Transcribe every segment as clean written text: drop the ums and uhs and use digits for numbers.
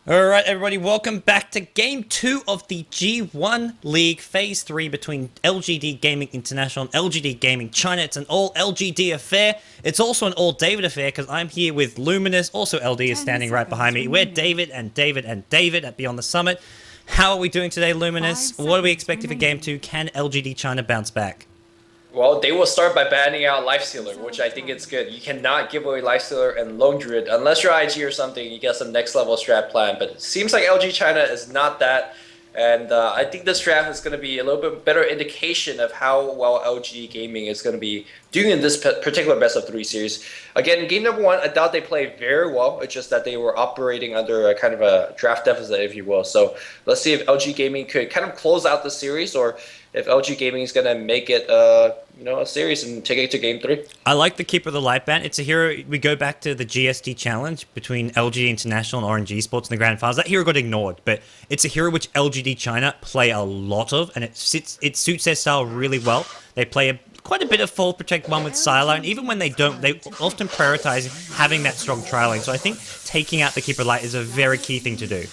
Alright everybody, welcome back to Game 2 of the G1 League Phase 3 between LGD Gaming International and LGD Gaming China. It's an all LGD affair. It's also an all David affair because I'm here with Luminous. Also LD is standing right behind me. We're David and David and David at Beyond the Summit. How are we doing today, Luminous? What are we expecting for Game 2? Can LGD China bounce back? Well, they will start by banning out Lifestealer, which I think is good. You cannot give away Lifestealer and Lone Druid unless you're IG or something. You get some next level strat plan, but it seems like LG China is not that. And I think this draft is going to be a little bit better indication of how well LG Gaming is going to be doing in this particular best of 3 series. Again, game number 1, I thought they played very well. It's just that they were operating under a kind of a draft deficit, if you will. So let's see if LG Gaming could kind of close out the series, or if LG Gaming is going to make it a series and take it to game 3. I like the Keeper of the Light ban. It's a hero. We go back to the GSD challenge between LG International and Orange Esports in the Grand Finals. That hero got ignored, but it's a hero which LGD China play a lot of, and it suits their style really well. They play quite a bit of Fall Protect 1 with Silo, and even when they don't, they often prioritize having that strong trialing. So I think taking out the Keeper of the Light is a very key thing to do.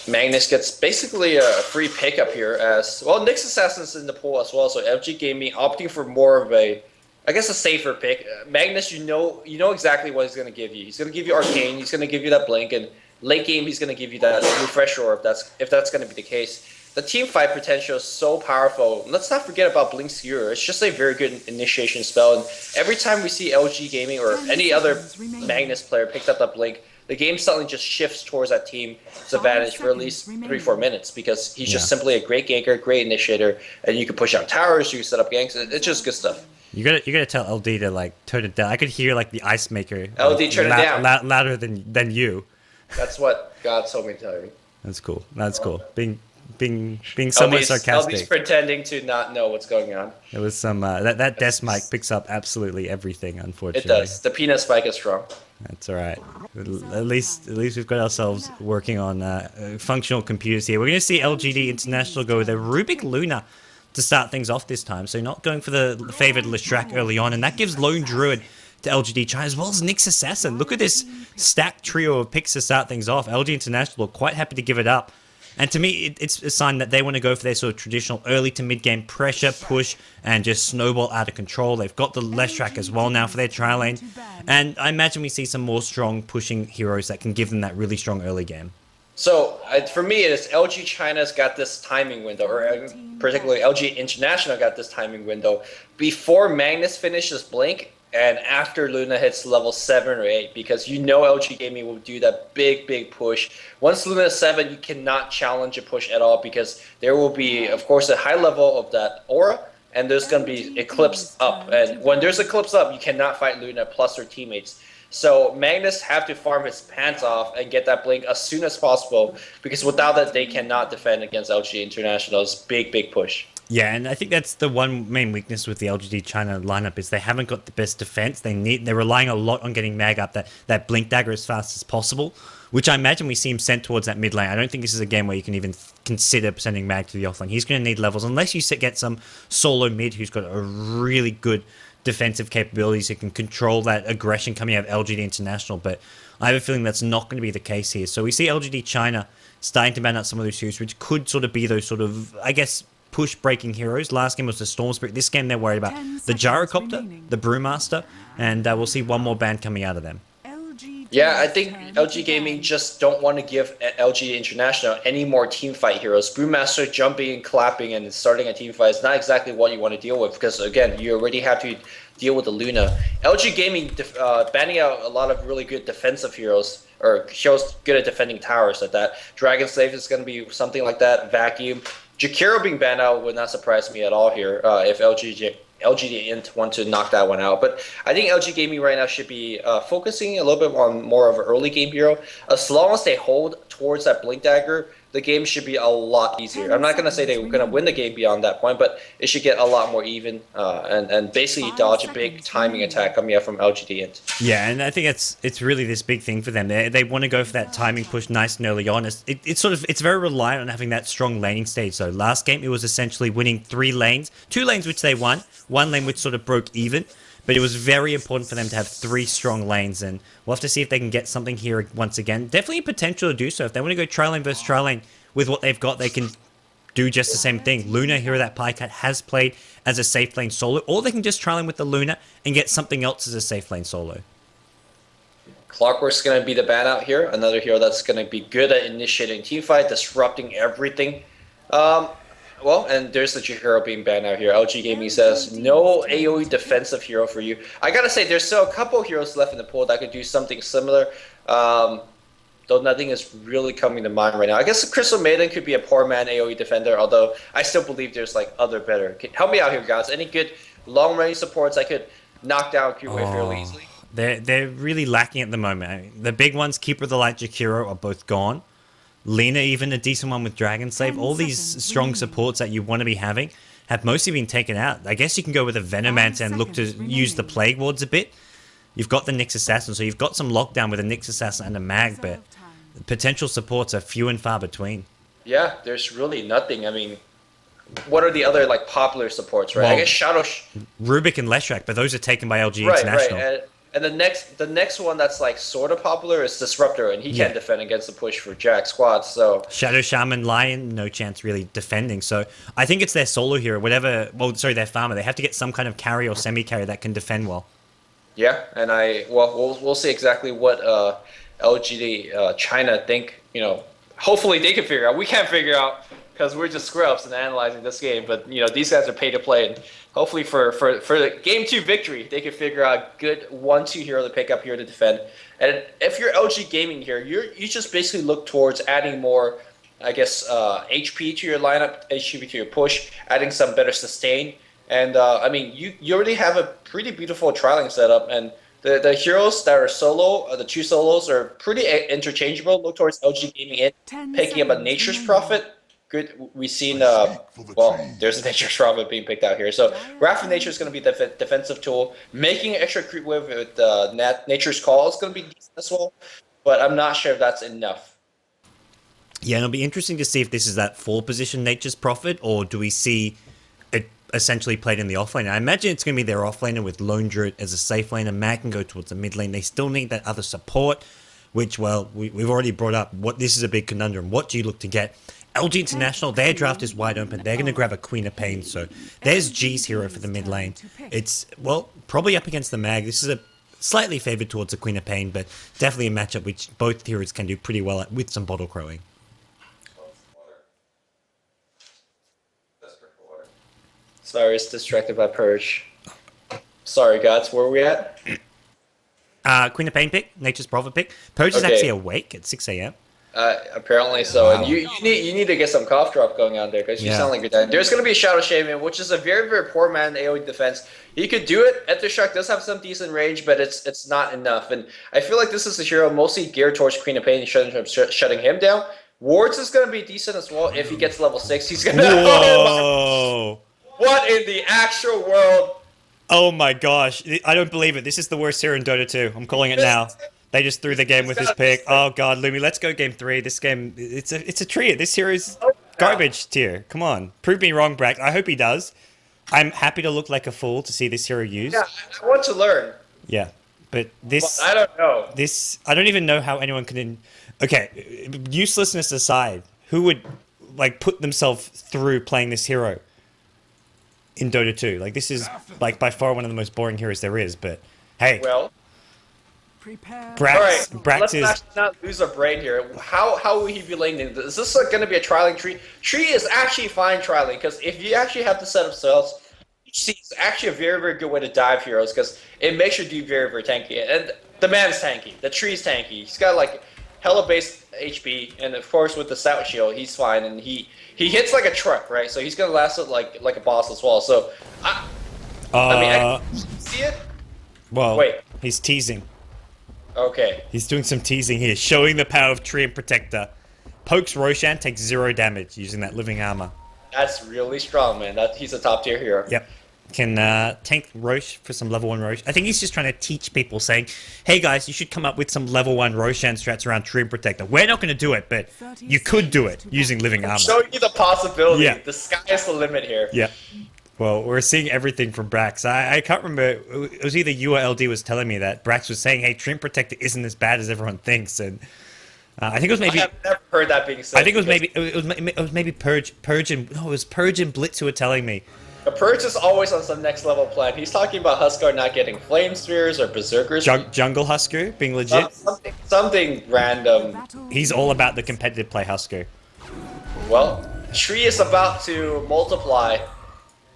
Magnus gets basically a free pickup here as well. Nyx Assassin's in the pool as well, so LG Gaming opting for more of a, I guess, a safer pick. Magnus, you know exactly what he's going to give you. He's going to give you Arcane, he's going to give you that Blink, and late game he's going to give you that Refresher if that's going to be the case. The team fight potential is so powerful. Let's not forget about Blink's Hero. It's just a very good initiation spell, and every time we see LG Gaming or any other Magnus player pick up that Blink, the game suddenly just shifts towards that team's advantage for at least 3-4 minutes because he's just simply a great ganker, great initiator, and you can push out towers, you can set up ganks. It's just good stuff. You gotta tell LD to like tone it down. I could hear like the ice maker. LD, turn it down. Louder than you. That's what God told me to tell you. That's cool. That's cool. Being somewhat sarcastic. LD's pretending to not know what's going on. It was some that desk mic picks up absolutely everything. Unfortunately, it does. The peanut spike is strong. That's all right. At least we've got ourselves working on functional computers here. We're going to see LGD International go with a Rubik Luna to start things off this time. So not going for the favored Lestrak early on, and that gives Lone Druid to LGD China as well as Nyx Assassin. Look at this stacked trio of picks to start things off. LG International are quite happy to give it up. And to me, it's a sign that they want to go for their sort of traditional early to mid-game pressure, push, and just snowball out of control. They've got the Lestrak as well now for their trial lane. And I imagine we see some more strong pushing heroes that can give them that really strong early game. So, for me, it's LG China's got this timing window, or particularly LG International got this timing window. Before Magnus finishes Blink, and after Luna hits level 7 or 8, because LG Gaming will do that big push. Once Luna is 7, you cannot challenge a push at all because there will be, of course, a high level of that aura, and there's going to be Eclipse up. And when there's Eclipse up, you cannot fight Luna plus her teammates. So Magnus have to farm his pants off and get that Blink as soon as possible, because without that, they cannot defend against LG International's big push. Yeah, and I think that's the one main weakness with the LGD China lineup is they haven't got the best defense. They're relying a lot on getting Mag up that Blink Dagger as fast as possible, which I imagine we see him sent towards that mid lane. I don't think this is a game where you can even consider sending Mag to the offlane. He's going to need levels unless you get some solo mid who's got a really good defensive capabilities who can control that aggression coming out of LGD International. But I have a feeling that's not going to be the case here. So we see LGD China starting to ban out some of those heroes, which could sort of be those sort of, I guess, push-breaking heroes. Last game was the Storm Spirit. This game they're worried about the Gyrocopter, the Brewmaster, and we'll see one more ban coming out of them. Yeah, I think LG Gaming just don't want to give LG International any more teamfight heroes. Brewmaster jumping and clapping and starting a teamfight is not exactly what you want to deal with because, again, you already have to deal with the Luna. LG Gaming banning out a lot of really good defensive heroes, or heroes good at defending towers at that. Dragon Slave is going to be something like that. Vacuum. Jakiro being banned out would not surprise me at all here if LGD.int want to knock that one out. But I think LG Gaming right now should be focusing a little bit on more of an early game hero. As long as they hold towards that Blink Dagger, the game should be a lot easier. I'm not going to say they're going to win the game beyond that point, but it should get a lot more even and basically dodge a big timing attack coming out from LGD.int. Yeah, and I think it's really this big thing for them. They want to go for that timing push nice and early on. It's very reliant on having that strong laning stage. So last game it was essentially winning 3 lanes, 2 lanes which they won, 1 lane which sort of broke even. But it was very important for them to have 3 strong lanes, and we'll have to see if they can get something here once again. Definitely potential to do so. If they want to go tri-lane versus tri-lane with what they've got, they can do just the same thing. Luna, Hero That Pycat, has played as a safe lane solo, or they can just tri-lane with the Luna and get something else as a safe lane solo. Clockwork's going to be the ban out here. Another hero that's going to be good at initiating team fight, disrupting everything. Well, and there's the hero being banned out here. LG Gaming says, no AoE defensive hero for you. I gotta say, there's still a couple heroes left in the pool that could do something similar. Though nothing is really coming to mind right now. I guess the Crystal Maiden could be a poor man AoE defender, although I still believe there's like other better. Help me out here, guys. Any good long-range supports I could knock down Creep Wave fairly easily? They're really lacking at the moment. I mean, the big ones, Keeper of the Light, Jakiro, are both gone. Lena, even a decent one with Dragon Slave. All these strong supports that you want to be having have mostly been taken out. I guess you can go with a Venomancer and look to use the Plague Wards a bit. You've got the Nyx Assassin, so you've got some lockdown with a Nyx Assassin and a Mag, but the potential supports are few and far between. Yeah, there's really nothing. I mean, what are the other like popular supports, right? Well, I guess Shadow... Rubik and Leshrac, but those are taken by LG International. Right. And the next one that's like sort of popular is Disruptor, and he can't defend against the push for Jack squads. So Shadow Shaman Lion, no chance really defending. So I think it's their solo hero, whatever. Well, sorry, their farmer. They have to get some kind of carry or semi carry that can defend well. Yeah, and we'll see exactly what LGD China think. You know, hopefully they can figure out. We can't figure out because we're just scrubs and analyzing this game. But you know, these guys are paid to play, and hopefully for the game 2 victory, they can figure out a good 1-2 hero to pick up here to defend. And if you're LG Gaming here, you just basically look towards adding more, I guess, HP to your lineup, HP to your push, adding some better sustain. And I mean, you already have a pretty beautiful trialing setup, and the heroes that are solo, the 2 solos are pretty interchangeable. Look towards LG Gaming in, picking up a Nature's Prophet. Good. We've seen, well, there's a Nature's Prophet being picked out here. So Wrath of Nature is going to be the defensive tool. Making an extra creep wave with Nature's Call is going to be decent as well, but I'm not sure if that's enough. Yeah, and it'll be interesting to see if this is that 4 position Nature's Prophet, or do we see it essentially played in the offlane? I imagine it's going to be their offlaner with Lone Druid as a safe laner. Mag can go towards the mid lane. They still need that other support, which, well, we've already brought up. This is a big conundrum. What do you look to get? LG International, their draft is wide open. They're going to grab a Queen of Pain, so there's G's hero for the mid lane. It's, well, probably up against the Mag. This is a slightly favored towards the Queen of Pain, but definitely a matchup which both heroes can do pretty well at with some bottle crowing. Sorry, it's distracted by Purge. Sorry, guys, where are we at? Queen of Pain pick, Nature's Prophet pick. Purge is actually awake at 6 a.m. Apparently so, and you need to get some cough drop going on there because you sound like you're dying. There's going to be a Shadow Shaman, which is a very, very poor man AoE defense. He could do it. Entershock does have some decent range, but it's not enough. And I feel like this is a hero mostly geared towards Queen of Pain and shutting him down. Wards is going to be decent as well. If he gets level 6, he's going to... Whoa! What in the actual world? Oh my gosh, I don't believe it. This is the worst hero in Dota 2. I'm calling it now. They just threw the game with this pick. Oh god, Lumi, let's go game 3. This game, it's a treat. This hero's garbage tier. Come on, prove me wrong, Brack. I hope he does. I'm happy to look like a fool to see this hero used. Yeah, I want to learn. Yeah, but this... Well, I don't know. I don't even know how anyone can... Okay, uselessness aside, who would like put themselves through playing this hero in Dota 2? Like, this is like by far one of the most boring heroes there is, but hey. Well... Let's not lose our brain here. How will he be laning? Is this going to be a trialing tree? Tree is actually fine trialing because if you actually have to set up cells, it's actually a very, very good way to dive heroes because it makes your dude very, very tanky. And the man's tanky. The tree's tanky. He's got like hella base HP, and of course with the stout shield, he's fine. And he hits like a truck, right? So he's gonna last it like a boss as well. So I mean, see it? Well, wait, he's teasing. Okay. He's doing some teasing here, showing the power of Treant Protector. Pokes Roshan, takes 0 damage using that living armor. That's really strong, man. He's a top tier hero. Yep. Can tank Rosh for some level 1 Rosh. I think he's just trying to teach people, saying, hey guys, you should come up with some level 1 Roshan strats around Treant Protector. We're not going to do it, but you could do it using living armor. Showing you the possibility. Yeah. The sky is the limit here. Yeah. Well, we're seeing everything from Brax. I can't remember. It was either you or LD was telling me that Brax was saying, "Hey, Treant Protector isn't as bad as everyone thinks," and I think it was I maybe. have never heard that being said. I think it was maybe Purge and no, it was Purge and Blitz who were telling me. The Purge is always on some next level plan. He's talking about Huskar not getting Flame Spheres or Berserkers. Jungle Husker being legit. Something random. He's all about the competitive play Husker. Well, Tree is about to multiply,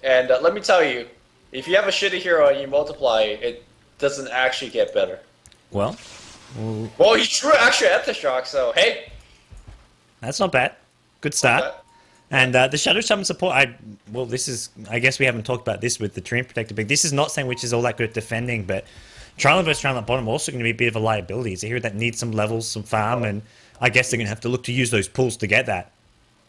and let me tell you, if you have a shitty hero and you multiply, it doesn't actually get better. Well, Well, he drew actually Shock, so hey. that's not bad. Good start. And the Shadow Shaman support, this is, I guess we haven't talked about this with the Treant Protector, but this is not saying which is all that good at defending, but Trial versus Trial at bottom also going to be a bit of a liability. It's a hero that needs some levels, some farm, and I guess they're going to have to look to use those pools to get that.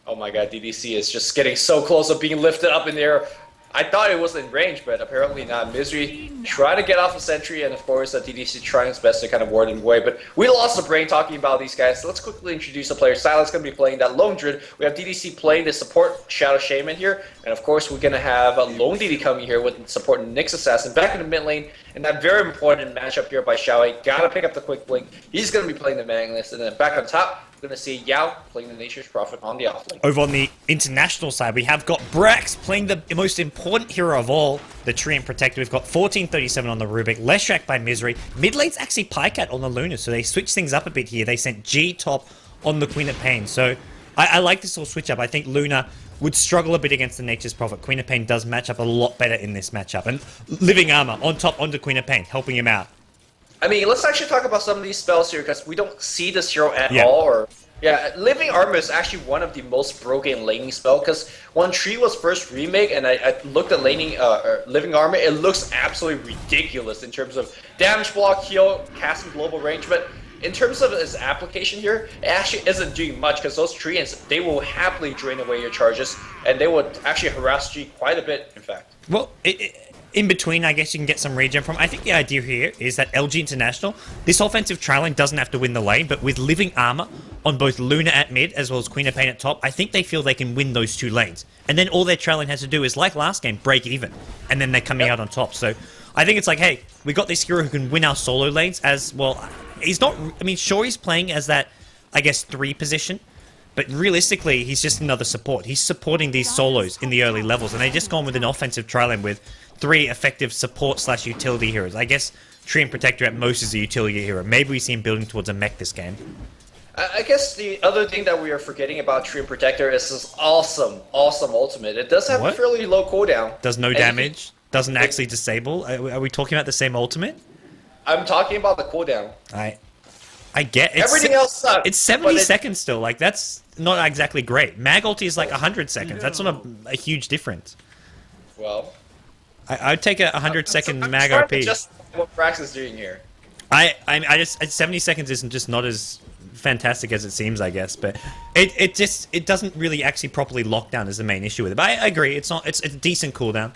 Oh my god, DDC is just getting so close to being lifted up in the air. I thought it was in range, but apparently not. Misery trying to get off a sentry, and of course, DDC trying his best to kind of ward him away. But we lost the brain talking about these guys. So let's quickly introduce the players. Silent's going to be playing that Lone Druid. We have DDC playing the support Shadow Shaman here. And of course, we're going to have a Lone DD coming here with support Nyx Assassin back in the mid lane. And that very important matchup here by Xiaowei. Got to pick up the quick blink. He's going to be playing the Magnus. And then back on top, we're going to see Yao playing the Nature's Prophet on the offlane. Over on the international side, we have got Brax playing the most important hero of all, the Treant Protector. We've got 1437 on the Rubik, Leshrac by Misery. Mid lane's actually Pycat on the Luna, so they switched things up a bit here. They sent G top on the Queen of Pain. So I like this little switch up. I think Luna would struggle a bit against the Nature's Prophet. Queen of Pain does match up a lot better in this matchup. And Living Armor on top onto Queen of Pain, helping him out. I mean, let's actually talk about some of these spells here, because we don't see this hero at all. Living Armor is actually one of the most broken laning spell, because when Tree was first remade and I looked at laning Living Armor, it looks absolutely ridiculous in terms of damage block, heal, casting global range, but in terms of its application here, it actually isn't doing much, because those treants, they will happily drain away your charges, and they would actually harass G quite a bit, in fact. Well, in between, I guess you can get some regen from. I think the idea here is that LG International, this offensive trial lane doesn't have to win the lane, but with Living Armor on both Luna at mid as well as Queen of Pain at top, I think they feel they can win those two lanes. And then all their trial lane has to do is, like last game, break even. And then they're coming out on top. So I think it's like, hey, we got this hero who can win our solo lanes as well. He's not, I mean, sure, he's playing as that, I guess, 3 position. But realistically, he's just another support. He's supporting these solos in the early levels. And they just gone with an offensive trial lane with 3 effective support/utility heroes. I guess Treant Protector at most is a utility hero. Maybe we see him building towards a mech this game. I guess the other thing that we are forgetting about Treant Protector is this awesome ultimate. It does have a fairly low cooldown. Does no damage. Doesn't actually disable. Are we talking about the same ultimate? I'm talking about the cooldown. I get it. Everything else sucks. It's 70 seconds still. Like, that's not exactly great. Mag ulti is like 100 seconds. That's not a huge difference. Well, I'd take a 100-second I'm mag trying OP. to just what Brax is doing here. I just 70 seconds isn't just not as fantastic as it seems, I guess, but it doesn't really actually properly lock down as the main issue with it. But I agree, it's a decent cooldown.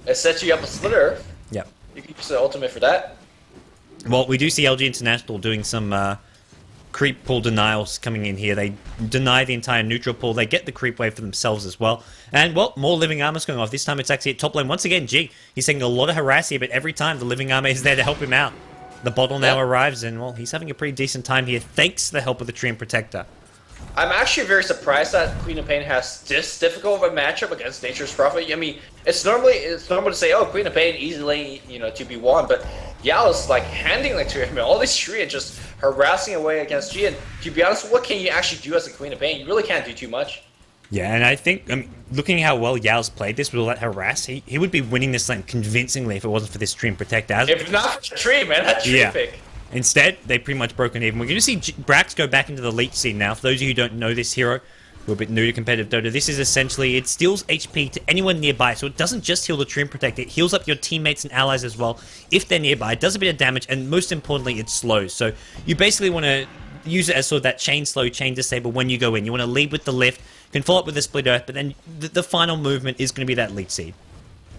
It sets you up a split earth. Yep. You can use the ultimate for that. Well, we do see LG International doing some creep pool denials coming in here. They deny the entire neutral pool. They get the creep wave for themselves as well. And, well, more Living Armor's going off. This time it's actually at top lane. Once again, G, he's taking a lot of harass here, but every time the Living Armor is there to help him out. The bottle now arrives, and, well, he's having a pretty decent time here thanks to the help of the Treant Protector. I'm actually very surprised that Queen of Pain has this difficult of a matchup against Nature's Prophet. I mean, it's normal to say, oh, Queen of Pain easily, to be won, but Yao's like handing it to him. All these three and just harassing away against G. And to be honest, what can you actually do as a Queen of Pain? You really can't do too much. Yeah, and I think, looking how well Yao's played this with all that harass, he would be winning this lane convincingly if it wasn't for this Treant Protector. If not for the tree, man, that tree pick. Instead, they pretty much broken even. We're going to see Brax go back into the leech scene now. For those of you who don't know this hero, who are a bit new to competitive Dota, this is essentially, it steals HP to anyone nearby. So it doesn't just heal the Treant Protector, it heals up your teammates and allies as well if they're nearby. It does a bit of damage, and most importantly, it slows. So you basically want to use it as sort of that chain slow, chain disable when you go in. You want to lead with the lift, can follow up with the split earth, but then the final movement is going to be that leech seed.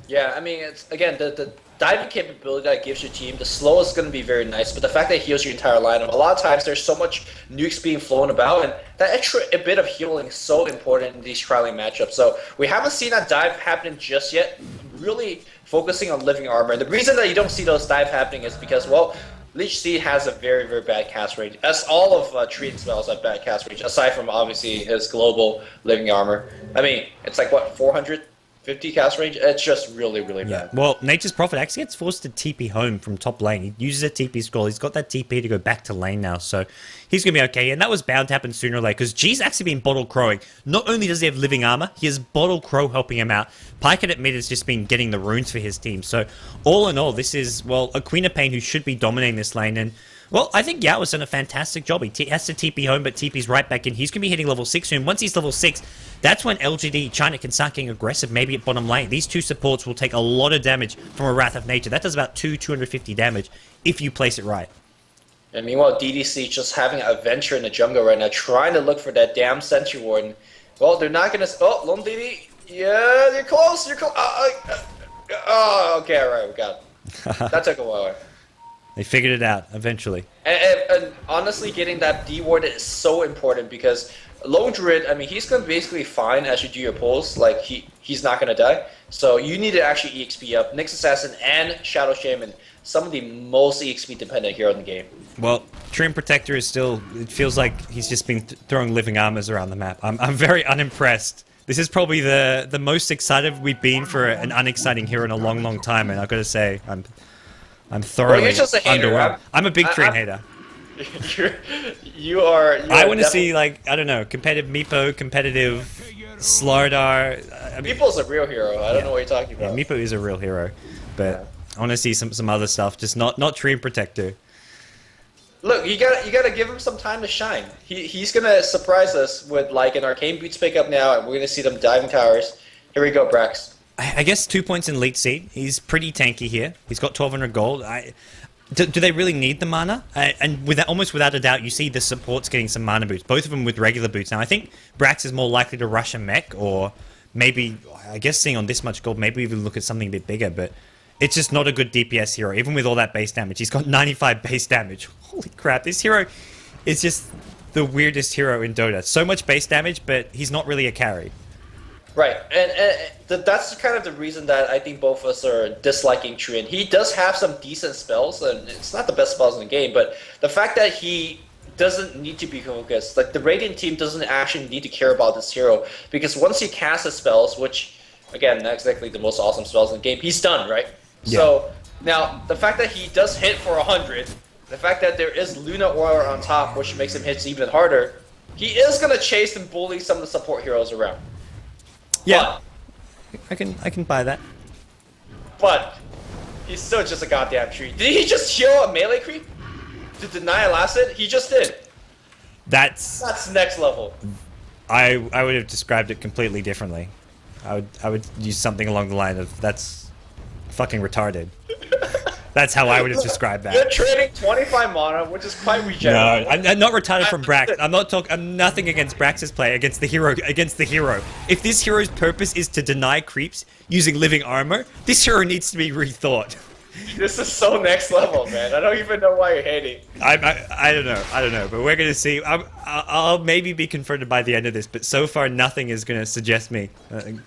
Yeah, I mean, it's again the diving capability that it gives your team. The slow is going to be very nice, but the fact that it heals your entire lineup. A lot of times, there's so much nukes being flown about, and that extra a bit of healing is so important in these trialing matchups. So we haven't seen that dive happening just yet. Really focusing on living armor. And the reason that you don't see those dive happening is because, well, Leech Seed has a very, very bad cast range. As all of TREANT spells have bad cast range, aside from obviously his global living armor. I mean, it's like what, 450 cast range? It's just really, really bad. Well, Nature's Prophet actually gets forced to TP home from top lane. He uses a TP scroll. He's got that TP to go back to lane now, so he's going to be okay. And that was bound to happen sooner or later, because G's actually been bottle crowing. Not only does he have living armor, he has bottle crow helping him out. Pyke at mid has just been getting the runes for his team. So all in all, this is, well, a Queen of Pain who should be dominating this lane. And well, I think Yao has done a fantastic job. He has to TP home, but TP's right back in. He's going to be hitting level 6 soon. Once he's level 6, that's when LGD China can start getting aggressive, maybe at bottom lane. These two supports will take a lot of damage from a Wrath of Nature. That does about 250 damage if you place it right. And meanwhile, DDC just having an adventure in the jungle right now, trying to look for that damn Sentry Warden. Well, they're not going to... Oh, Lone DD. Yeah, you're close. You're close. Oh, okay, all right, we got it. That took a while. They figured it out eventually. And honestly, getting that D ward is so important because Lone Druid, I mean, he's going to basically fine as you do your pulls. Like, he's not going to die. So you need to actually EXP up. Nyx Assassin and Shadow Shaman, some of the most EXP dependent hero in the game. Well, TREANT Protector is still... It feels like he's just been throwing living armors around the map. I'm very unimpressed. This is probably the most excited we've been for an unexciting hero in a long, long time, and I've got to say, I'm thoroughly you're just a hater. underwhelmed. I'm a big TREANT hater. You are I want to see, like, I don't know, competitive Meepo, competitive Slardar. Meepo's a real hero. I don't know what you're talking about. Yeah, Meepo is a real hero, but I want to see some other stuff, just not TREANT Protector. Look, you gotta give him some time to shine. He's gonna surprise us with like an Arcane Boots pickup now, and we're gonna see them diving towers. Here we go, Brax. I guess 2 points in Leech Seed. He's pretty tanky here. He's got 1,200 gold. Do they really need the mana? And almost without a doubt, you see the supports getting some mana boots. Both of them with regular boots. Now, I think Brax is more likely to rush a mech, or maybe, I guess seeing on this much gold, maybe even look at something a bit bigger, but it's just not a good DPS hero, even with all that base damage. He's got 95 base damage. Holy crap, this hero is just the weirdest hero in Dota. So much base damage, but he's not really a carry. Right, and that's kind of the reason that I think both of us are disliking TREANT. He does have some decent spells, and it's not the best spells in the game, but the fact that he doesn't need to be focused, like the Radiant team doesn't actually need to care about this hero, because once he casts his spells, which, again, not exactly the most awesome spells in the game, he's done, right? Yeah. So, now, the fact that he does hit for 100, the fact that there is Luna Aura on top, which makes him hit even harder, he is going to chase and bully some of the support heroes around. Yeah, but, I can buy that. But he's still just a goddamn tree. Did he just heal a melee creep to deny a last hit? He just did. That's next level. I would have described it completely differently. I would use something along the line of that's fucking retarded. That's how I would have described that. You're trading 25 mana, which is quite regenerative. No, I'm not retarded from Brax. I'm nothing against Brax's play, against the hero. If this hero's purpose is to deny creeps using living armor, this hero needs to be rethought. This is so next level, man. I don't even know why you're hating. I don't know, but we're gonna see. I'll maybe be confronted by the end of this, but so far nothing is gonna suggest me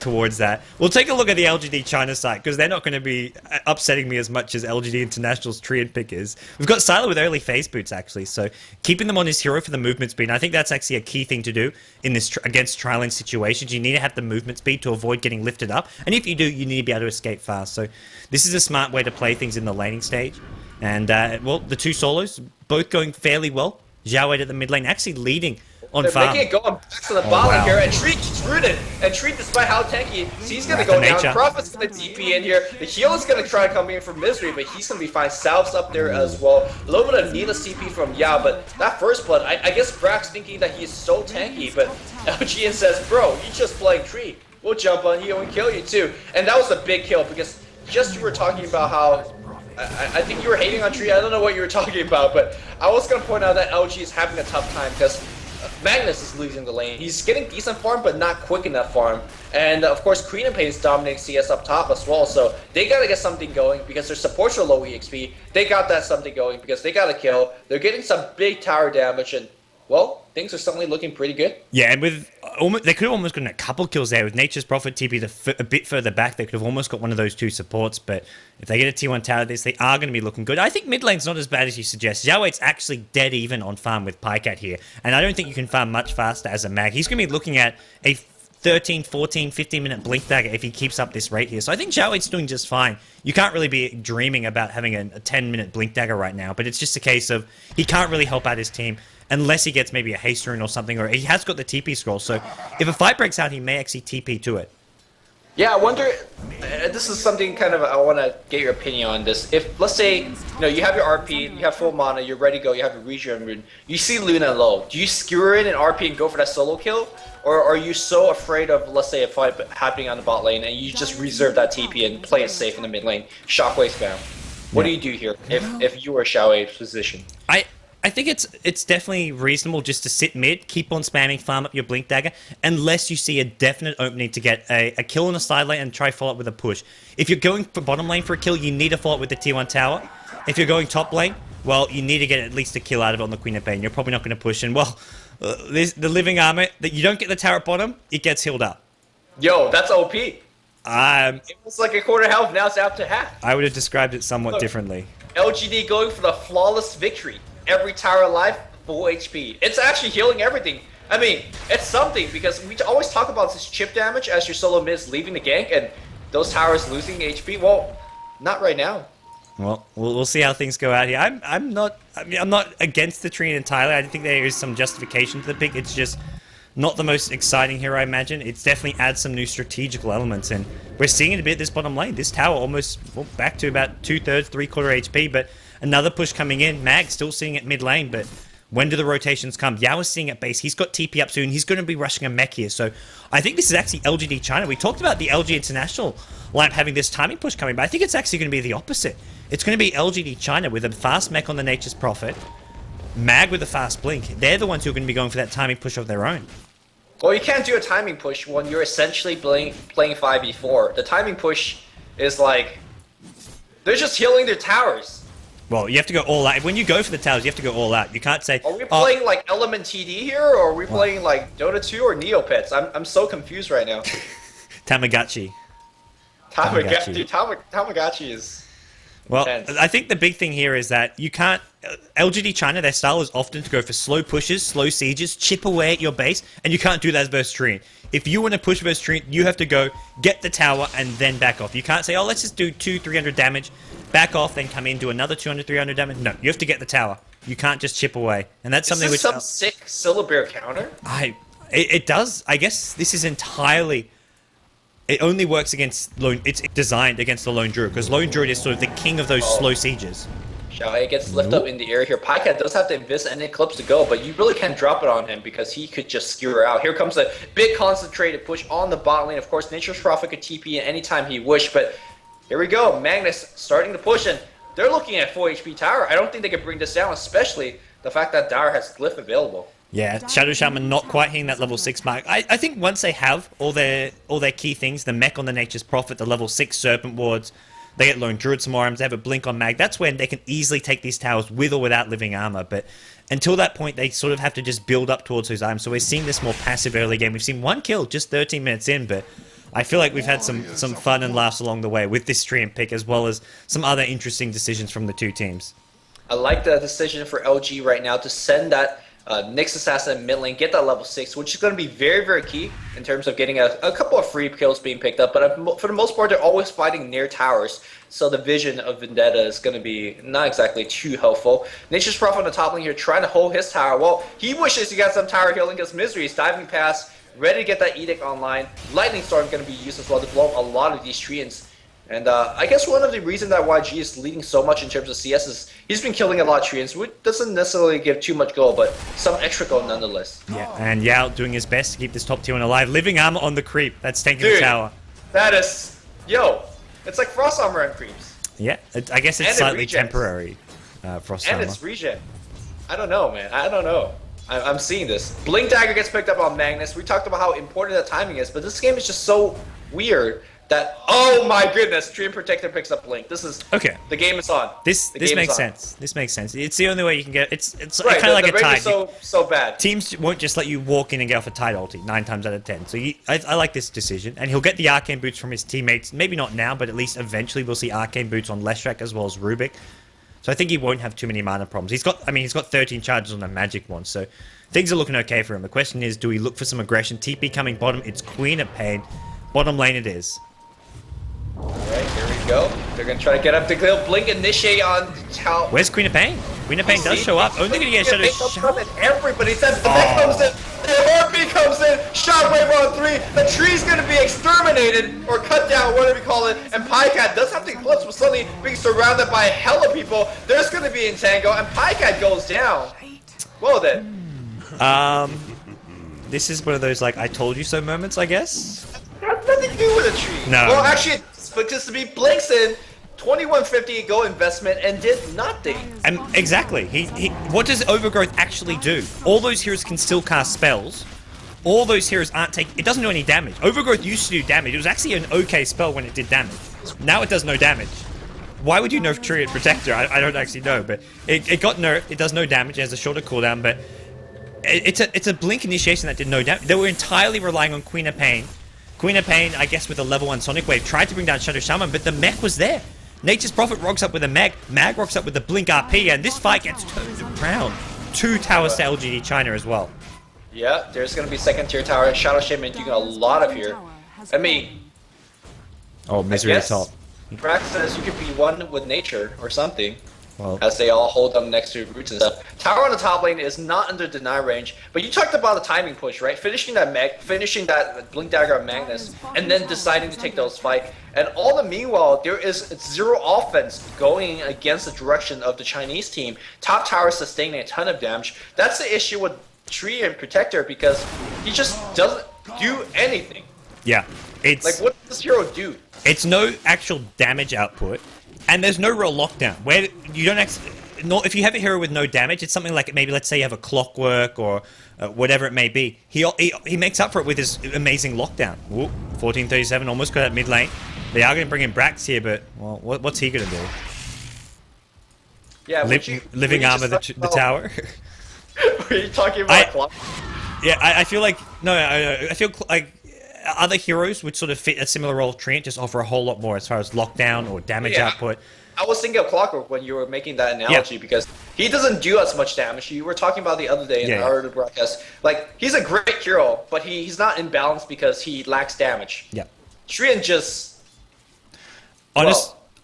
towards that. We'll take a look at the LGD China site, because they're not gonna be upsetting me as much as LGD International's TREANT pick is. We've got Sylar with early phase boots actually, so keeping them on his hero for the movement speed. And I think that's actually a key thing to do in this against trialing situations. You need to have the movement speed to avoid getting lifted up, and if you do, you need to be able to escape fast. So this is a smart way to play things in the laning stage. And, well, the two solos, both going fairly well. Zhao at the mid lane, actually leading on They're farm. making it going back to the bottom here, and TREANT gets rooted. And TREANT, despite how tanky, he's going to go down. Prophet's going to TP in here. The heal is going to try to come in from Misery, but he's going to be fine. Salve's up there as well. A little bit of needless CP from Yao, but that first blood, I guess Brax thinking that he's so tanky, but LGN says, bro, you just playing TREANT. We'll jump on you and kill you too. And that was a big kill, because just you were talking about how I think you were hating on TREANT. I don't know what you were talking about, but I was going to point out that LG is having a tough time because Magnus is losing the lane. He's getting decent farm, but not quick enough farm. And of course, Korean and Pain is dominating CS up top as well. So they gotta get something going because their supports are low EXP. They got that something going because they gotta kill. They're getting some big tower damage, and well, things are suddenly looking pretty good. Yeah, and with they could have almost gotten a couple kills there with Nature's Prophet TP a bit further back. They could have almost got one of those two supports, but if they get a T1 tower this, they are going to be looking good. I think mid lane's not as bad as you suggest. Xiaoweight's actually dead even on farm with Pycat here, and I don't think you can farm much faster as a mag. He's going to be looking at a 13, 14, 15-minute blink dagger if he keeps up this rate here. So I think Xiaoweight's doing just fine. You can't really be dreaming about having a 10-minute blink dagger right now, but it's just a case of he can't really help out his team unless he gets maybe a haste rune or something, or he has got the TP scroll. So if a fight breaks out, he may actually TP to it. Yeah, I wonder. This is something kind of I want to get your opinion on this. If let's say you have your RP, you have full mana, you're ready to go, you have your regen rune, you see Luna low, do you skewer in and RP and go for that solo kill, or are you so afraid of let's say a fight happening on the bot lane and you just reserve that TP and play it safe in the mid lane, shockwave spam? What do you do here if you were Xiaoweig's position? I think it's definitely reasonable just to sit mid, keep on spamming, farm up your Blink Dagger, unless you see a definite opening to get a kill on the side lane and try follow up with a push. If you're going for bottom lane for a kill, you need to follow up with the T1 tower. If you're going top lane, well, you need to get at least a kill out of it on the Queen of Bane. You're probably not going to push, and well, the Living Armor, that you don't get the tower at bottom, it gets healed up. Yo, that's OP. It was like a quarter health, now it's up to half. I would have described it somewhat differently. LGD going for the flawless victory. Every tower alive, full HP. It's actually healing everything. I mean, it's something because we always talk about this chip damage as your solo mid is leaving the gank and those towers losing HP. Well, not right now. Well, we'll see how things go out here. I'm not against the TREANT entirely. I think there is some justification to the pick. It's just not the most exciting here, I imagine. It's definitely adds some new strategical elements, and we're seeing it a bit this bottom lane. This tower almost back to about 2/3, 3/4 HP, but another push coming in. Mag still seeing it mid lane, but when do the rotations come? Yao is seeing it base. He's got TP up soon. He's going to be rushing a mech here. So I think this is actually LGD China. We talked about the LG International lineup having this timing push coming, but I think it's actually going to be the opposite. It's going to be LGD China with a fast mech on the Nature's Prophet, Mag with a fast blink. They're the ones who are going to be going for that timing push of their own. Well, you can't do a timing push when you're essentially playing 5v4. The timing push is like, they're just healing their towers. Well, you have to go all out. When you go for the towers, you have to go all out. You can't say, are we playing like Element TD here, or are we playing like Dota 2 or Neopets? I'm so confused right now. Tamagotchi. Tamagotchi is well, intense. I think the big thing here is that you can't... LGD China, their style is often to go for slow pushes, slow sieges, chip away at your base, and you can't do that versus TREANT. If you want to push versus TREANT, you have to go get the tower and then back off. You can't say, oh, let's just do 200-300 damage, back off, then come in, do another 200-300 damage. No, you have to get the tower. You can't just chip away. And that's something which... Is this some sick Syllabear counter? It does. I guess this is entirely... It only works against lone... It's designed against the Lone Druid, because Lone Druid is sort of the king of those slow sieges. Xiaowei gets lifted up in the air here. Pycat does have the Invis and Eclipse to go, but you really can't drop it on him because he could just skewer out. Here comes a big concentrated push on the bot lane. Of course, Nature's Prophet could TP anytime he wished, but here we go. Magnus starting to push, and they're looking at full HP tower. I don't think they can bring this down, especially the fact that Dire has Glyph available. Yeah, Shadow Shaman not quite hitting that level 6 mark. I think once they have all their key things, the mech on the Nature's Prophet, the level 6 Serpent Wards, they get Lone Druid some more arms, they have a Blink on Mag, that's when they can easily take these towers with or without Living Armor. But until that point, they sort of have to just build up towards those items. So we're seeing this more passive early game. We've seen one kill just 13 minutes in, but I feel like we've had some fun and laughs along the way with this TREANT pick, as well as some other interesting decisions from the two teams. I like the decision for LG right now to send that Nyx Assassin mid lane, get that level 6, which is going to be very, very key in terms of getting a couple of free kills being picked up. But for the most part, they're always fighting near towers, so the vision of Vendetta is going to be not exactly too helpful. Nature's Prophet on the top lane here trying to hold his tower. Well, he wishes he got some tower healing because Misery is diving past, ready to get that Edict online. Lightning Storm going to be used as well to blow up a lot of these treants. And I guess one of the reasons that YG is leading so much in terms of CS is he's been killing a lot of treants, which doesn't necessarily give too much gold, but some extra gold nonetheless. Yeah, and Yao doing his best to keep this top tier one alive. Living Armor on the creep. That's tanking the tower. That is... Yo, it's like Frost Armor on creeps. Yeah, I guess it's slightly temporary Frost Armor. And it's regen. I don't know, man. I don't know. I'm seeing this. Blink Dagger gets picked up on Magnus. We talked about how important the timing is, but this game is just so weird that, oh my goodness, Treant Protector picks up Blink. This is Okay. The game is on. This makes sense. This makes sense. It's the only way you can get. It's Right, kind of like the a rate tide. is so bad. Teams won't just let you walk in and get off a tide ulti 9 times out of 10. So I like this decision, and he'll get the arcane boots from his teammates. Maybe not now, but at least eventually we'll see arcane boots on Leshrac as well as Rubik. So I think he won't have too many mana problems. He's got 13 charges on the magic one, so things are looking okay for him. The question is, do we look for some aggression? TP coming bottom. It's Queen of Pain. Bottom lane it is. Alright, here we go. They're gonna try to get up the kill. Blink initiate on Tao. Where's Queen of Pain? Queen of Pain does show up. Only gonna get Shadow Shower. Everybody says the mech comes in. The heartbeat comes in. Shockwave on 3. The tree's gonna be exterminated or cut down, whatever you call it. And Pycat does something close, but suddenly being surrounded by a hell of people. There's gonna be Entangle, and Pycat goes down. Well then. This is one of those, like, I told you so moments, I guess. Has nothing to do with a tree. No. Well, actually, because to be Blinks in 2150 go investment and did nothing. And exactly. He what does Overgrowth actually do? All those heroes can still cast spells. All those heroes aren't taking. It doesn't do any damage. Overgrowth used to do damage. It was actually an okay spell when it did damage. Now it does no damage. Why would you nerf Treant Protector? I don't actually know, but it got nerfed. It does no damage. It has a shorter cooldown, but it's a blink initiation that did no damage. They were entirely relying on Queen of Pain. Queen of Pain, I guess, with a level 1 Sonic Wave, tried to bring down Shadow Shaman, but the mech was there. Nature's Prophet rocks up with a Mag rocks up with the Blink RP, and this fight gets turned around. 2 towers to LGD China as well. Yeah, there's going to be second tier tower. Shadow Shaman doing a lot of here. I mean, Oh, misery at the top. Brax says you could be one with nature or something. Well, As they all hold them next to roots and stuff. Tower on the top lane is not under deny range, but you talked about the timing push, right? Finishing that Blink Dagger on Magnus, and then deciding to take those fight. And all the meanwhile, there is 0 offense going against the direction of the Chinese team. Top tower sustaining a ton of damage. That's the issue with Treant Protector, because he just doesn't do anything. yeah. It's Like, what does this hero do? It's no actual damage output, and there's no real lockdown. Where you don't actually, if you have a hero with no damage, it's something like maybe let's say you have a Clockwork or whatever it may be. He makes up for it with his amazing lockdown. Ooh, 1437 almost got that mid lane. They are going to bring in Brax here, but well, what's he going to do? Yeah, Living armor the tower. Were you talking about clock? Yeah, I feel like I feel like other heroes would sort of fit a similar role. Treant just offer a whole lot more as far as lockdown or damage output. I was thinking of Clockwork when you were making that analogy because he doesn't do as much damage. You were talking about the other day in our broadcast. Like, he's a great hero, but he's not in balance because he lacks damage. Yeah. Treant just...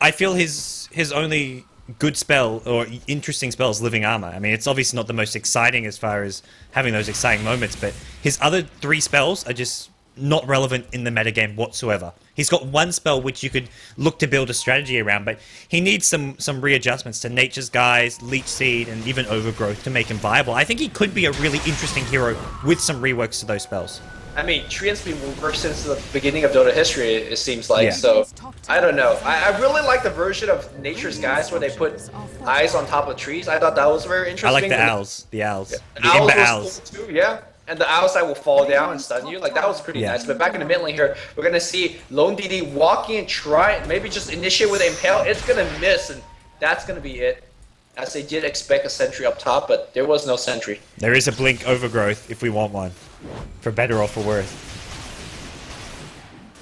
I feel his only good spell or interesting spell is Living Armor. I mean, it's obviously not the most exciting as far as having those exciting moments, but his other 3 spells are just not relevant in the metagame whatsoever. He's got 1 spell which you could look to build a strategy around, but he needs some readjustments to Nature's Guise, Leech Seed, and even Overgrowth to make him viable. I think he could be a really interesting hero with some reworks to those spells. I mean, Treant's been worked since the beginning of Dota history, it seems like, so I don't know. I really like the version of Nature's Guise where they put eyes on top of trees. I thought that was very interesting. I like the owls. The owls. The The Ember owls. Owls. Cool too, yeah. And the owls that will fall down and stun you. Like, that was pretty nice. But back in the mid lane here, we're going to see Lone DD walking and try, maybe just initiate with Impale. It's going to miss, and that's going to be it. As they did expect a sentry up top, but there was no sentry. There is a Blink Overgrowth if we want one. For better or for worse.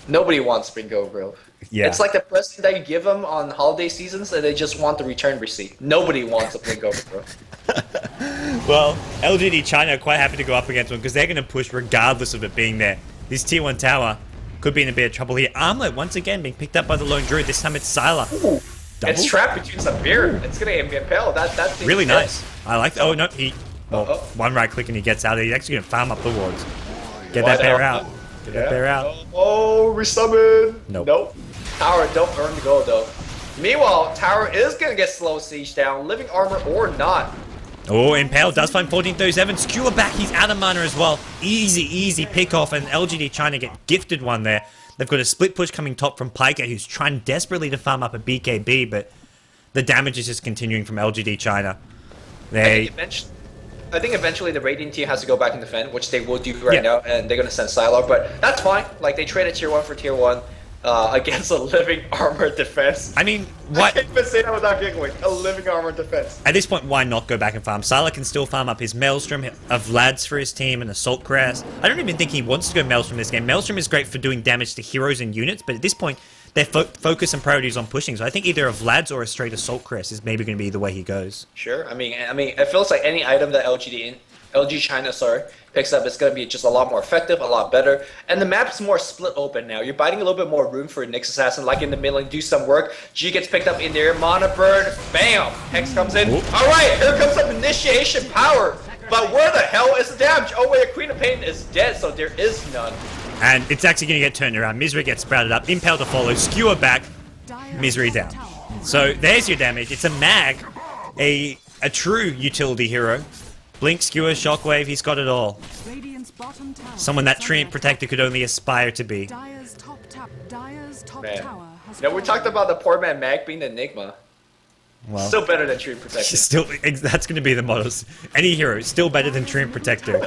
Nobody wants Spring Overgrowth. Yeah. It's like the present that you give them on holiday seasons, and they just want the return receipt. Nobody wants a Blink Overgrowth. Well, LGD China are quite happy to go up against one because they're going to push regardless of it being there. This tier 1 tower could be in a bit of trouble here. Armlet once again being picked up by the Lone Druid. This time it's Sylar. It's trapped between some beer. It's going to impale. That's really nice. I like that. Oh, no. One right click and he gets out. He's actually going to farm up the wards. Get that bear out. Get that bear out. Oh, resummon. Nope. Nope. Tower don't earn the gold though. Meanwhile, Tower is going to get slow siege down. Living armor or not. Oh, Impale does find 1437. Skewer back. He's out of mana as well. Easy pick off. And LGD China get gifted one there. They've got a split push coming top from Piker, who's trying desperately to farm up a BKB, but the damage is just continuing from LGD China. I think eventually the Radiant team has to go back and defend, which they will do right now, and they're gonna send Sylar, but that's fine. Like they traded tier 1 for tier 1 against a living armor defense. I mean, I what? can't even say that without giggling. A living armor defense. At this point, why not go back and farm? Sylar can still farm up his Maelstrom, of Lads for his team, and Assault Crest. I don't even think he wants to go Maelstrom this game. Maelstrom is great for doing damage to heroes and units, but at this point, their focus and priority is on pushing. So I think either of Lads or a straight Assault Crest is maybe going to be the way he goes. Sure. I mean, it feels like any item that LG China, picks up is going to be just a lot more effective, a lot better. And the map's more split open now. You're biting a little bit more room for Nyx Assassin, like in the middle, and do some work. G gets picked up in there. Mana Burn. Bam! Hex comes in. All right, here comes some initiation power. But where the hell is the damage? Oh wait, Queen of Pain is dead, so there is none. And it's actually going to get turned around. Misery gets sprouted up. Impale to follow. Skewer back. Misery down. So there's your damage. It's a mag. A true utility hero. Blink, Skewer, Shockwave, he's got it all. Someone that Treant Protector could only aspire to be. Man. Now we talked about the poor man mag being the Enigma. Well, still better than Treant Protector. Still, that's going to be the mottos. Any hero, still better than Treant Protector.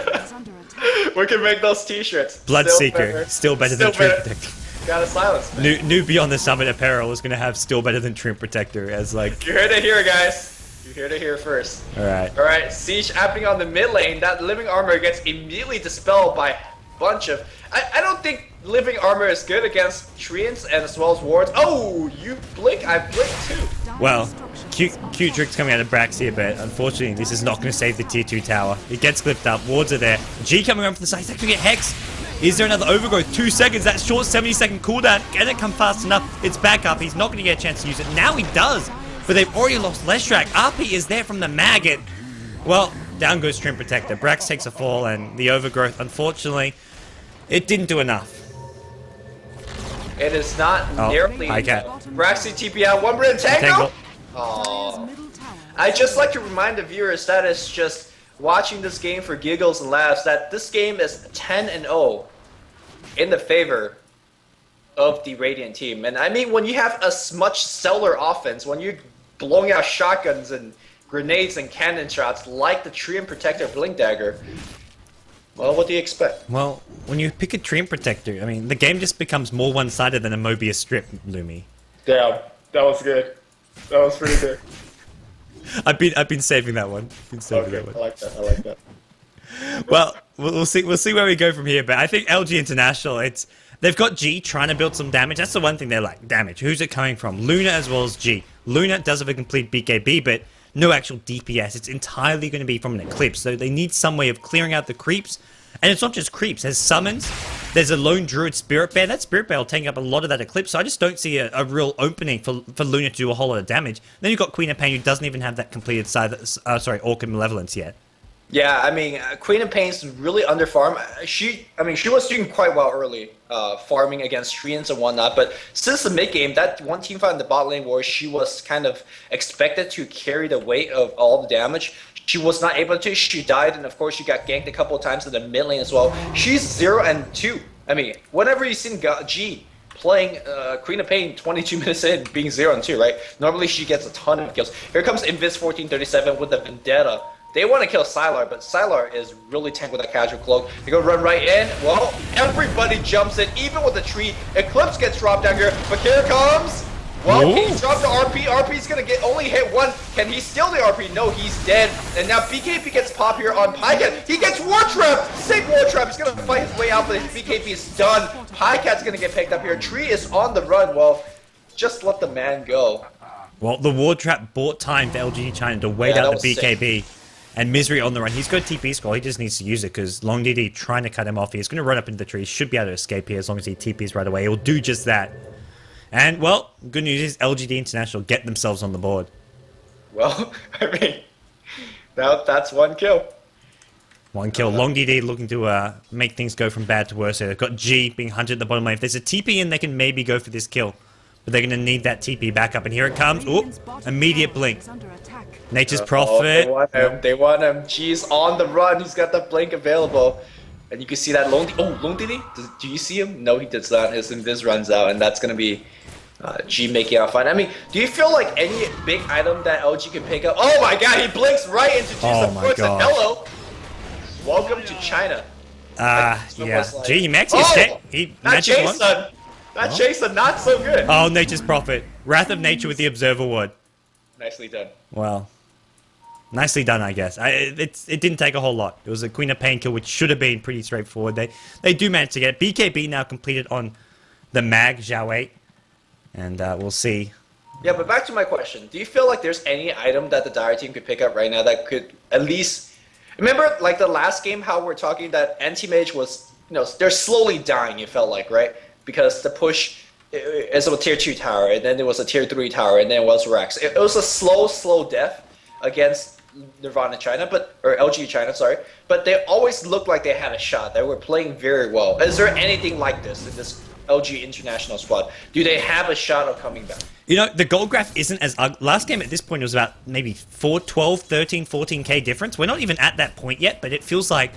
We can make those t-shirts. Bloodseeker, still better than Treant Protector. Gotta silence. New Beyond the Summit apparel is going to have still better than Treant Protector as like... You heard it here, guys. You heard it here first. Alright. Alright, Siege happening on the mid lane. That living armor gets immediately dispelled by a bunch of... I don't think living armor is good against treants and as well as wards. Oh, you blink, I blink too. Well, cute tricks coming out of Brax here, but unfortunately this is not going to save the tier 2 tower. It gets clipped up, wards are there. G coming around from the side, he's actually going to get Hex. Is there another overgrowth? 2 seconds, that short 70-second cooldown. Can it come fast enough? It's back up, he's not going to get a chance to use it. Now he does, but they've already lost Leshrac. RP is there from the maggot. Well, down goes Treant Protector. Brax takes a fall, and the overgrowth, unfortunately, it didn't do enough. It is not nearly enough. Braxy TP out, 1 minute tango. Aww. I just like to remind the viewers that it's just watching this game for giggles and laughs that this game is 10-0 in the favor of the Radiant team. And I mean, when you have as much stellar offense, when you're blowing out shotguns and grenades and cannon shots like the Treant Protector Blink Dagger, well, what do you expect? Well, when you pick a Treant Protector, I mean, the game just becomes more one-sided than a Mobius strip, Lumi. Damn, that was good. That was pretty good. I've been saving that one. That one. I like that. I like that. Well, we'll see where we go from here. But I think LG International, they've got G trying to build some damage. That's the one thing they're like, damage. Who's it coming from? Luna as well as G. Luna does have a complete BKB, but no actual DPS. It's entirely going to be from an Eclipse. So they need some way of clearing out the creeps. And it's not just creeps. There's summons. There's a lone druid Spirit Bear. That Spirit Bear will take up a lot of that Eclipse. So I just don't see a real opening for Luna to do a whole lot of damage. Then you've got Queen of Pain, who doesn't even have that completed Orchid Malevolence yet. Yeah, I mean, Queen of Pain's really under farm. She was doing quite well early, farming against treants and whatnot. But since the mid game, that one team fight in the bot lane where she was kind of expected to carry the weight of all the damage, she was not able to. She died, and of course, she got ganked a couple of times in the mid lane as well. She's 0-2. I mean, whenever you've seen G playing Queen of Pain 22 minutes in, being 0-2, right? Normally, she gets a ton of kills. Here comes Invis1437 with the Vendetta. They want to kill Sylar, but Sylar is really tank with a casual cloak. They go run right in. Well, everybody jumps in, even with the tree. Eclipse gets dropped down here, but here comes... Well, he's dropped the RP. RP's gonna only hit 1. Can he steal the RP? No, he's dead. And now BKB gets pop here on Pycat. He gets War Trap! Sick War Trap! He's gonna fight his way out, but his BKB is done. Pycat's gonna get picked up here. Tree is on the run. Well, just let the man go. Well, the War Trap bought time for LGD China to wait out the BKB. Sick. And Misery on the run. He's got TP scroll. He just needs to use it because Long DD trying to cut him off. He's going to run up into the tree. He should be able to escape here as long as he TPs right away. He'll do just that. And, well, good news is LGD International get themselves on the board. Well, I mean, that's 1 kill. 1 kill. Long DD looking to make things go from bad to worse. They've got G being hunted in the bottom lane. If there's a TP in, they can maybe go for this kill. But they're going to need that TP back up. And here it comes. Oop, immediate blink. Nature's Prophet. They want him. G's on the run. He's got the blink available. And you can see that Long DD. Do you see him? No, he does not. His Invis runs out. And that's going to be G making out fine. I mean, do you feel like any big item that LG can pick up? Oh my god, he blinks right into G's foot. Hello, welcome to China. Yeah. Like, G, he maxed he not magic one. Jason. Not Jason, not so good. Oh, Nature's Prophet. Wrath of Nature with the Observer Ward. Nicely done. Well, nicely done, I guess. It didn't take a whole lot. It was a Queen of Pain kill, which should have been pretty straightforward. They do manage to get it. BKB now completed on the Mag Zhao 8. And we'll see. Yeah, but back to my question. Do you feel like there's any item that the Dire team could pick up right now that could at least... Remember, like the last game, how we're talking that Anti-Mage was... they're slowly dying, it felt like, right? Because the push is a tier 2 tower, and then there was a tier 3 tower, and then it was Rex. It was a slow death against Nirvana China, or LG China, sorry. But they always looked like they had a shot. They were playing very well. Is there anything like this in this LG International squad? Do they have a shot of coming back? The gold graph isn't as ugly. Last game at this point it was about maybe 12, 13, 14k difference. We're not even at that point yet, but it feels like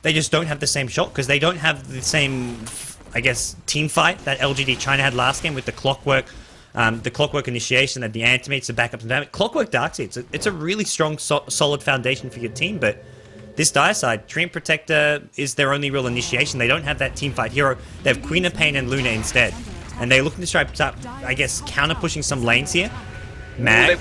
they just don't have the same shot because they don't have the same, I guess, team fight that LGD China had last game with the clockwork initiation, and the antimates, the backups and damage. Clockwork Darkseid, it's a really strong, solid foundation for your team, but this Dire side, Treant Protector is their only real initiation. They don't have that team fight hero. They have Queen of Pain and Luna instead. And they're looking to try, I guess, counter-pushing some lanes here. Mag.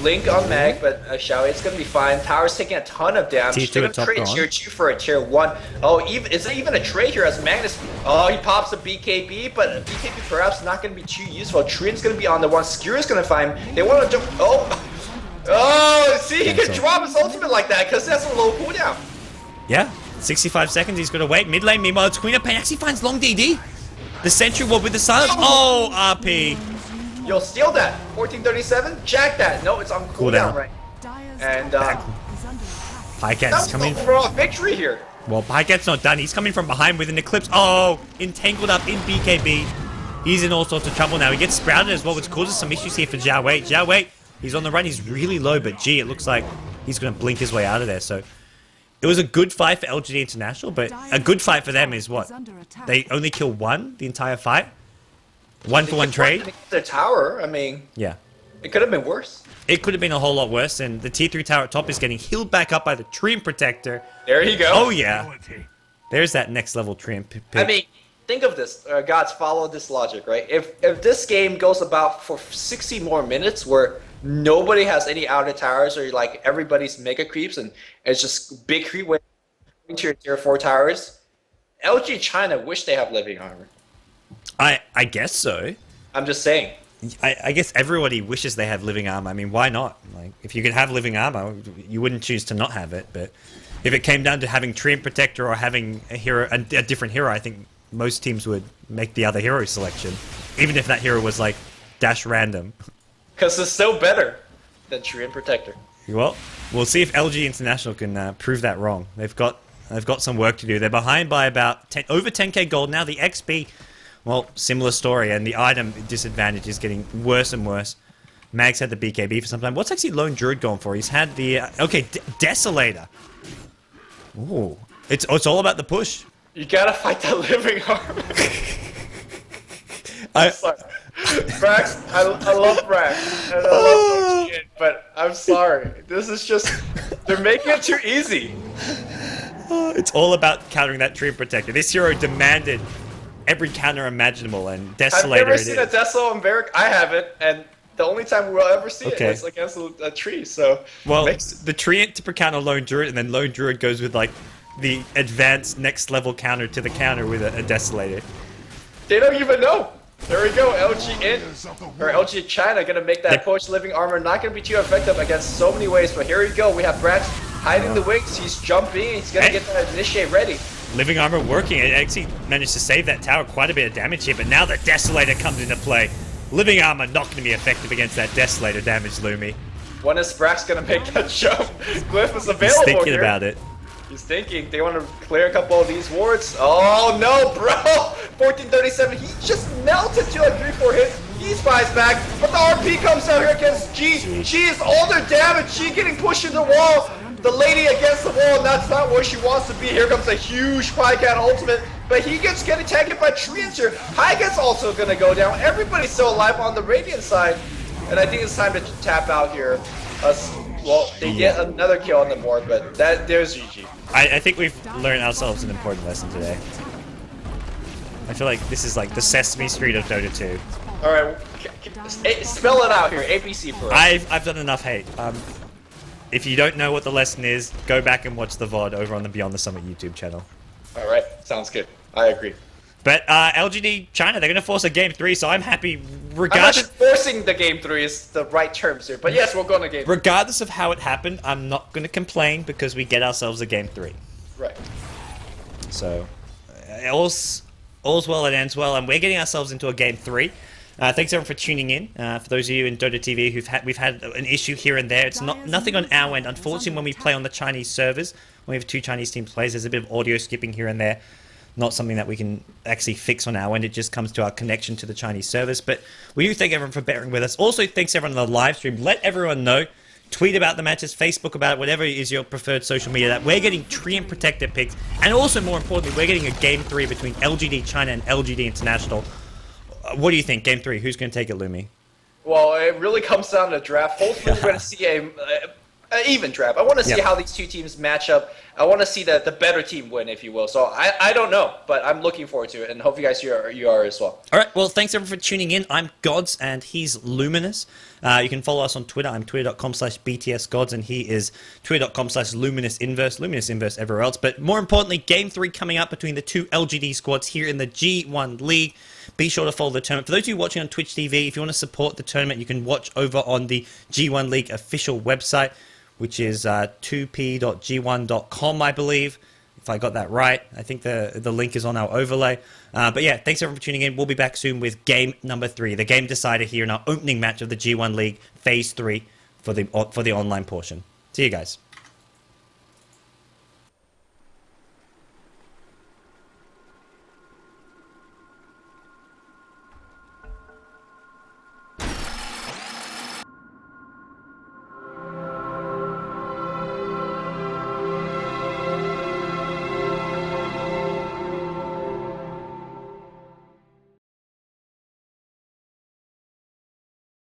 Blink on Mag, but Zhao 8's gonna be fine. Tower's taking a ton of damage. They're gonna trade tier 2 for a tier 1. Oh, is it even a trade here as Magnus? Oh, he pops a BKB, but BKB perhaps not gonna be too useful. Treant's gonna be on the one. Skewer's gonna find him. They want to jump. Oh, see, he can drop his ultimate like that because that's a low cooldown. Yeah, 65 seconds, he's got to wait. Mid lane, meanwhile, it's Queen of Pain actually finds long DD. The Sentry Ward with the silence. Oh, RP. You'll steal that. 1437, jack that. No, it's on cooldown, right? And, Pycat's coming for a victory here. Well, Pycat's not done. He's coming from behind with an Eclipse. Oh, entangled up in BKB. He's in all sorts of trouble now. He gets sprouted as well, which causes some issues here for Zhao 8. Zhao 8, he's on the run. He's really low, but gee, it looks like he's going to blink his way out of there. So it was a good fight for LGD International, but a good fight for them is what? They only kill one the entire fight? 1-for-1 trade? The tower, I mean... Yeah. It could have been worse. It could have been a whole lot worse, and the tier 3 tower at top is getting healed back up by the Treant Protector. There you go. Oh, yeah. There's that next level Treant pick. I mean, think of this. Gods, follow this logic, right? If this game goes about for 60 more minutes where nobody has any outer towers or like everybody's mega creeps and it's just big creep with tier 4 towers, LG China wish they have living armor. I guess so. I'm just saying. I guess everybody wishes they had living armor. I mean, why not? Like, if you could have living armor, you wouldn't choose to not have it. But if it came down to having Treant Protector or having a hero, a different hero, I think most teams would make the other hero selection, even if that hero was like dash random. Because it's still better than Treant Protector. Well, we'll see if LG International can prove that wrong. They've got some work to do. They're behind by about over 10k gold now. The XP. Well, similar story, and the item disadvantage is getting worse and worse. Mag's had the BKB for some time. What's actually Lone Druid going for? He's had the... Desolator. Ooh. It's all about the push. You gotta fight that living armor. I'm sorry. Brax, I love Brax, and I love LGN, but I'm sorry. This is just... They're making it too easy. It's all about countering that Treant Protector. This hero demanded every counter imaginable, and Desolator. I've never seen a Desol and Varric. I haven't, and the only time we'll ever see it is against a tree. So the Treant to counter Lone Druid, and then Lone Druid goes with like the advanced next level counter to the counter with a Desolator. They don't even know. There we go. LG China gonna make that push. Living armor not gonna be too effective against so many ways. But here we go. We have Brax hiding the wings. He's jumping. He's gonna get that initiate ready. Living armor working. It actually managed to save that tower quite a bit of damage here, but now the Desolator comes into play. Living armor not going to be effective against that Desolator damage, Lumi. When is Brax going to make that jump? Glyph is available. He's thinking about it. He's thinking. They want to clear a couple of these wards. Oh no, bro! 1437. He just melted to a 3-4 hit. He spies back, but the RP comes out here against G. G is all their damage. G getting pushed in the wall. The lady against the wall, and that's not where she wants to be. Here comes a huge Pycat ultimate. but he gets getting tagged by TREANT here. Hyga's also going to go down. Everybody's still alive on the Radiant side. And I think it's time to tap out here. Well, they get another kill on the board, but there's GG. I think we've learned ourselves an important lesson today. I feel like this is like the Sesame Street of Dota 2. Alright, spell it out here, ABC for us. I've done enough hate. If you don't know what the lesson is, go back and watch the VOD over on the Beyond the Summit YouTube channel. Alright, sounds good. I agree. But LGD China, they're going to force a game 3, so I'm happy regardless. I'm not sure forcing the game 3 is the right terms here, but yes, we're going to game 3. Regardless of how it happened, I'm not going to complain because we get ourselves a game 3. Right. So, all's well that ends well, and we're getting ourselves into a game 3. Thanks everyone for tuning in. For those of you in Dota TV we've had an issue here and there. It's nothing on our end. Unfortunately, when we play on the Chinese servers, when we have 2 Chinese teams plays, there's a bit of audio skipping here and there. Not something that we can actually fix on our end. It just comes to our connection to the Chinese servers. But we do thank everyone for bearing with us. Also, thanks everyone on the live stream. Let everyone know. Tweet about the matches, Facebook about it, whatever is your preferred social media, that we're getting TREANT protected picks. And also, more importantly, we're getting a game 3 between LGD China and LGD International. What do you think? Game 3, who's going to take it, Lumi? Well, it really comes down to draft. Hopefully, we're going to see an even draft. I want to see how these 2 teams match up. I want to see the better team win, if you will. So I don't know, but I'm looking forward to it, and hope you guys you are as well. All right, well, thanks everyone for tuning in. I'm Gods, and he's Luminous. You can follow us on Twitter. I'm twitter.com/BTSGods, and he is twitter.com/LuminousInverse. Luminous Inverse everywhere else. But more importantly, Game 3 coming up between the 2 LGD squads here in the G1 League. Be sure to follow the tournament. For those of you watching on Twitch TV, if you want to support the tournament, you can watch over on the G1 League official website, which is 2p.g1.com, I believe, if I got that right. I think the link is on our overlay. But yeah, thanks everyone for tuning in. We'll be back soon with game number 3, the game decider here in our opening match of the G1 League Phase 3 for the online portion. See you guys.